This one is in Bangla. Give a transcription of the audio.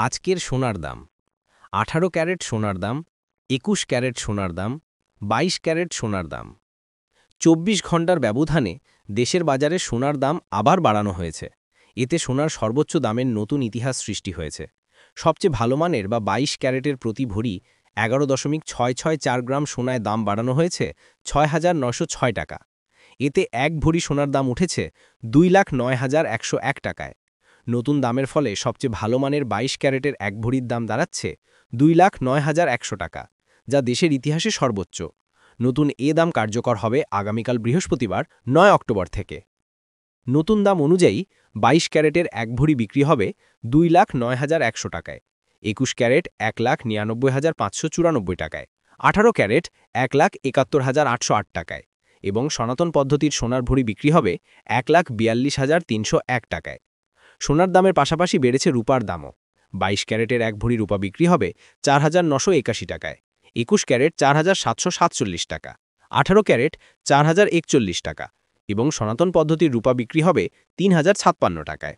আজকের সোনার দাম 18 ক্যারেট সোনার দাম 21 ক্যারেট সোনার দাম 22 ক্যারেট সোনার দাম 24 ঘন্টার ব্যবধানে দেশের বাজারে সোনার দাম আবার বাড়ানো হয়েছে। এতে সোনার সর্বোচ্চ দামের নতুন ইতিহাস সৃষ্টি হয়েছে। সবচেয়ে ভালো মানের বা 22 ক্যারেটের প্রতি ভরি 11.664 গ্রাম সোনায় দাম বাড়ানো হয়েছে 6,906 টাকা। এতে এক ভরি সোনার দাম উঠেছে 2,09,101 টাকায়। নতুন দামের ফলে সবচেয়ে ভালো মানের 22 ক্যারেটের এক ভরির দাম দাঁড়াচ্ছে 2,09,100 টাকা, যা দেশের ইতিহাসে সর্বোচ্চ। নতুন এ দাম কার্যকর হবে আগামীকাল বৃহস্পতিবার 9 অক্টোবর থেকে। নতুন দাম অনুযায়ী 22 ক্যারেটের এক ভরি বিক্রি হবে 2,09,100 টাকায়, 21 ক্যারেট 1,99,594 টাকায়, 18 ক্যারেট 1,71,808 টাকায় এবং সনাতন পদ্ধতির সোনার ভরি বিক্রি হবে 1,42,301 টাকায়। সোনার দামের পাশাপাশি বেড়েছে রূপার দামও। 22 ক্যারেটের এক ভরি রূপা বিক্রি হবে 4,981 টাকায়, 21 ক্যারেট 4,747 টাকা, 18 ক্যারেট 4,041 টাকা এবং সনাতন পদ্ধতির রূপা বিক্রি হবে 3,056 টাকায়।